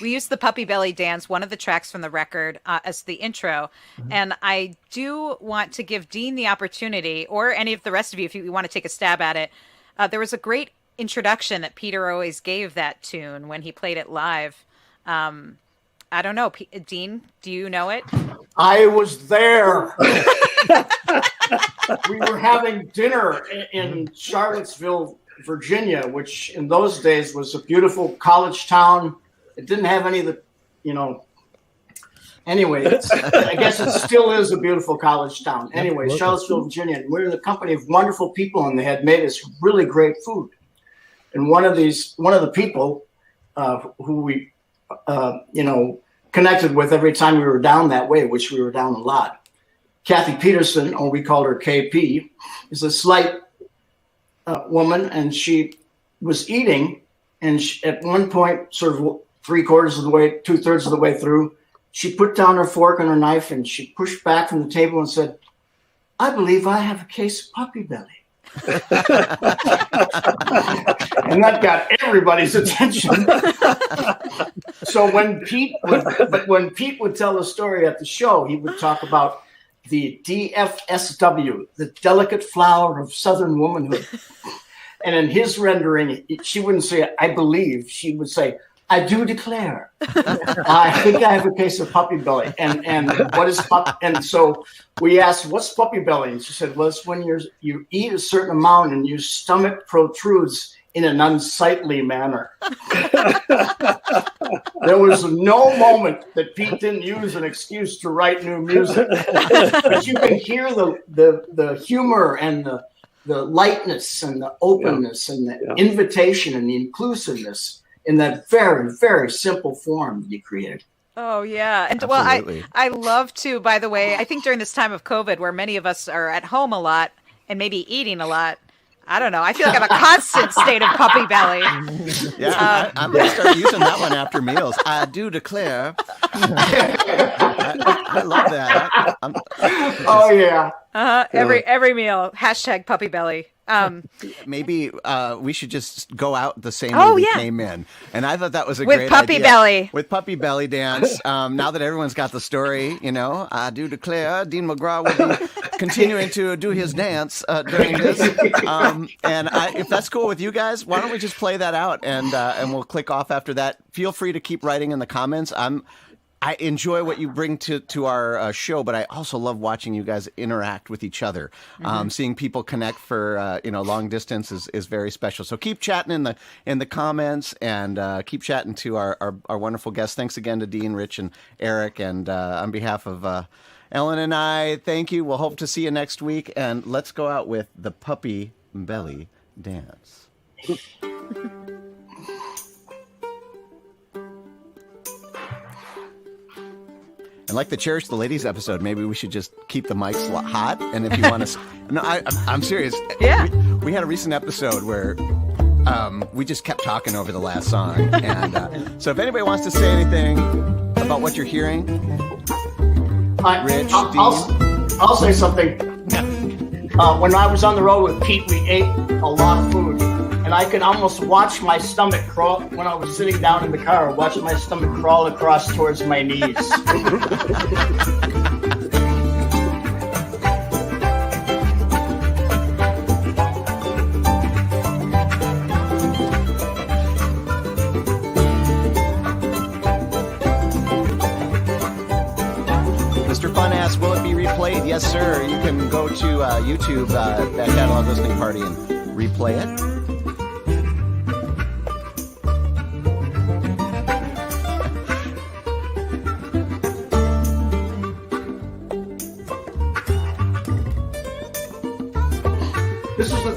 we used the Puppy Belly Dance, one of the tracks from the record, as the intro. Mm-hmm. And I do want to give Dean the opportunity, or any of the rest of you, if you want to take a stab at it. There was a great introduction that Peter always gave that tune when he played it live. I don't know, Dean, do you know it? I was there. We were having dinner in Charlottesville, Virginia, which in those days was a beautiful college town. It didn't have any of the, anyway, I guess it still is a beautiful college town. Anyway, Charlottesville, Virginia. And we're in the company of wonderful people, and they had made us really great food. And one of the people who we, connected with every time we were down that way, which we were down a lot, Kathy Peterson, or we called her KP, is a slight woman, and she was eating, and at one point, sort of 2/3 of the way through, she put down her fork and her knife, and she pushed back from the table and said, "I believe I have a case of puppy belly." And that got everybody's attention. So when Pete would tell the story at the show, he would talk about the DFSW, the delicate flower of Southern womanhood. And in his rendering, she wouldn't say, "I believe." She would say, "I do declare. I think I have a case of puppy belly." And what is And so we asked, "What's puppy belly?" And she said, "Well, it's when you eat a certain amount and your stomach protrudes in an unsightly manner." There was no moment that Pete didn't use an excuse to write new music. But you can hear the humor and the lightness and the openness and the invitation and the inclusiveness in that very, very simple form you created. Oh yeah. And Absolutely. well, I love to, by the way, I think during this time of COVID where many of us are at home a lot and maybe eating a lot, I don't know. I feel like I'm a constant state of puppy belly. Yeah, I'm going to start using that one after meals. I do declare. I love that. Oh yeah. Every meal. # puppy belly. Maybe we should just go out the same Oh, way we yeah. came in. And I thought that was a With great puppy idea. belly. With puppy belly dance. Now that everyone's got the story, I do declare Dean McGraw will be continuing to do his dance during this. And if that's cool with you guys, why don't we just play that out and we'll click off after that. Feel free to keep writing in the comments. I enjoy what you bring to our show, but I also love watching you guys interact with each other. Seeing people connect for long distance is very special. So keep chatting in the comments and keep chatting to our wonderful guests. Thanks again to Dean, Rich, and Eric. And on behalf of Ellen and I, thank you. We'll hope to see you next week. And let's go out with the puppy belly dance. And like the Cherish the Ladies episode, maybe we should just keep the mics hot. And if you want to, no, I'm serious. Yeah. We had a recent episode where we just kept talking over the last song. And so if anybody wants to say anything about what you're hearing, Rich, I'll say something. When I was on the road with Pete, we ate a lot of food. And I could almost watch my stomach crawl when I was sitting down in the car, watch my stomach crawl across towards my knees. Mr. Fun asks, will it be replayed? Yes, sir. You can go to YouTube, Back Catalog Listening Party, and replay it. This is the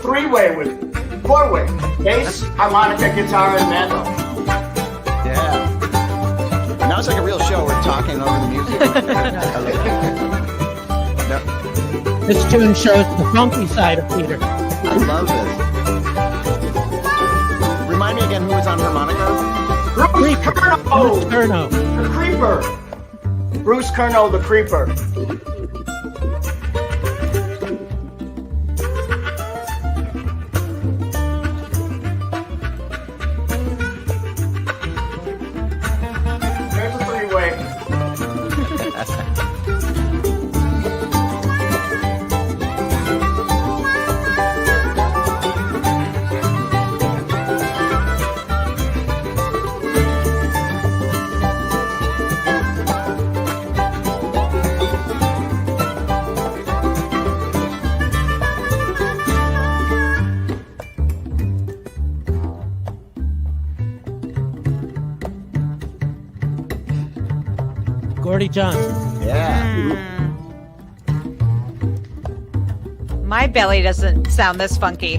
four-way. Bass, harmonica, guitar, and mandolin. Yeah. Now it's like a real show. We're talking over the music. I love it. This tune shows the funky side of Peter. I love this. Remind me again who was on harmonica? Bruce Curnow. The Creeper. Bruce Curnow, the Creeper. There's a three-way. Gordy Johnson. Yeah. My belly doesn't sound this funky.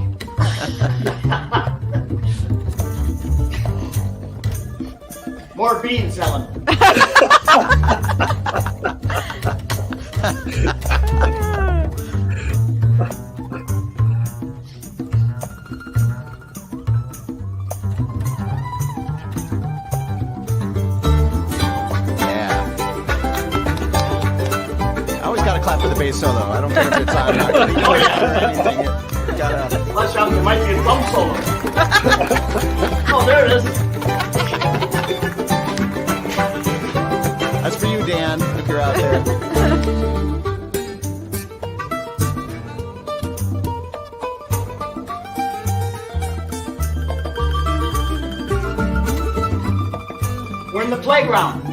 More beans, Ellen. Clap for the bass solo. I don't care if it's on or anything. You gotta... Watch out, there might be a drum solo. Oh, there it is. That's for you, Dan, if you're out there. We're in the playground.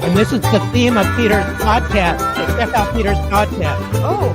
And this is the theme of Peter's podcast. So check out Peter's podcast. Oh.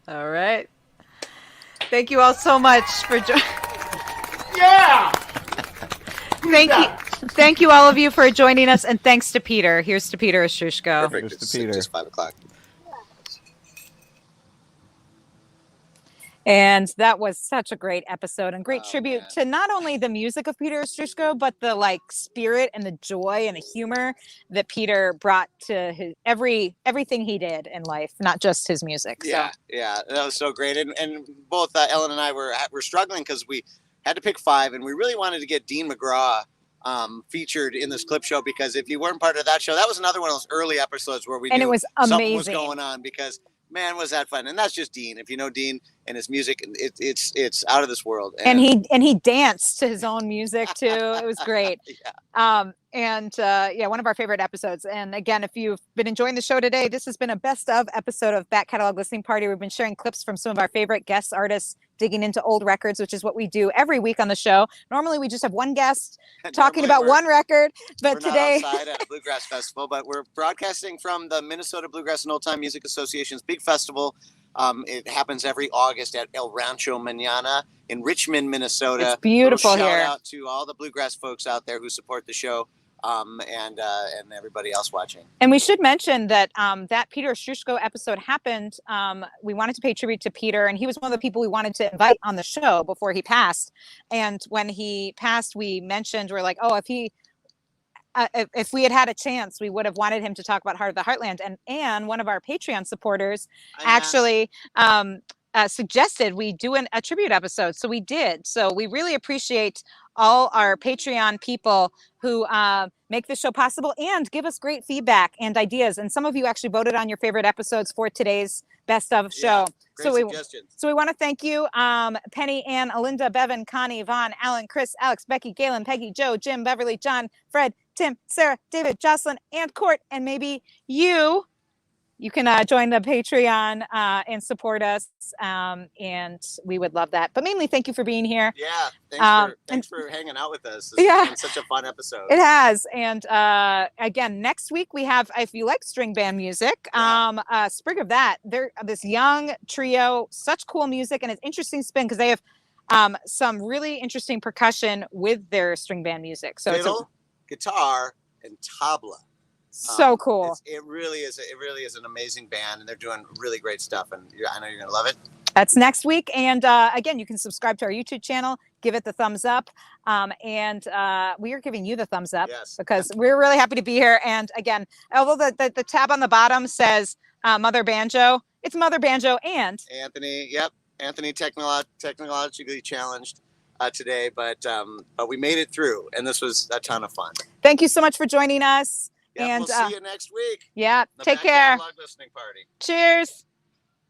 All right. Thank you all so much for joining. Yeah. Thank you all of you for joining us, and thanks to Peter. Here's to Peter Ostroushko. Perfect. It's just 5 o'clock. And that was such a great episode and great tribute to not only the music of Peter Ostroushko, but the spirit and the joy and the humor that Peter brought to his everything he did in life, not just his music. Yeah, that was so great. And both Ellen and I were struggling because we had to pick 5, and we really wanted to get Dean McGraw featured in this clip show, because if you weren't part of that show, that was another one of those early episodes where we knew it was amazing. Something was going on, because man, was that fun. And that's just Dean. If you know Dean and his music, it's out of this world. And he danced to his own music too. It was great. One of our favorite episodes. And again, if you've been enjoying the show today, this has been a best of episode of Back Catalog Listening Party. We've been sharing clips from some of our favorite guest artists, digging into old records, which is what we do every week on the show. Normally we just have one guest talking about one record, but today not outside at a Bluegrass Festival, but we're broadcasting from the Minnesota Bluegrass and Old Time Music Association's big festival. It happens every August at El Rancho Mañana in Richmond, Minnesota. It's beautiful here. Shout out to all the bluegrass folks out there who support the show, and everybody else watching. And we should mention that that Peter Ostroushko episode happened. We wanted to pay tribute to Peter, and he was one of the people we wanted to invite on the show before he passed. And when he passed, we mentioned, we're like, oh, if we had had a chance, we would have wanted him to talk about Heart of the Heartland. And Anne, one of our Patreon supporters, actually suggested we do a tribute episode. So we did. So we really appreciate all our Patreon people who make this show possible and give us great feedback and ideas. And some of you actually voted on your favorite episodes for today's best of show. Great suggestions. So we want to thank you, Penny, Ann, Alinda, Bevan, Connie, Vaughn, Alan, Chris, Alex, Becky, Galen, Peggy, Joe, Jim, Beverly, John, Fred, Tim, Sarah, David, Jocelyn, and Court, and maybe you. You can join the Patreon and support us, and we would love that. But mainly, thank you for being here. Yeah, thanks for hanging out with us. It's been such a fun episode. It has. And again, next week we have, if you like string band music, Sprig of That. They're this young trio, such cool music, and it's interesting spin because they have some really interesting percussion with their string band music. So fiddle, guitar, and tabla. So cool. It really is an amazing band, and they're doing really great stuff, and I know you're gonna love it. That's next week. And again, you can subscribe to our YouTube channel, give it the thumbs up, and we are giving you the thumbs up because we're really happy to be here. And again, although the tab on the bottom says Mother Banjo, it's Mother Banjo and Anthony. Yep, Anthony technologically challenged today, but we made it through, and this was a ton of fun. Thank you so much for joining us. Yeah, and we'll see you next week. Yeah, The take Back care. Catalog Listening Party. Cheers.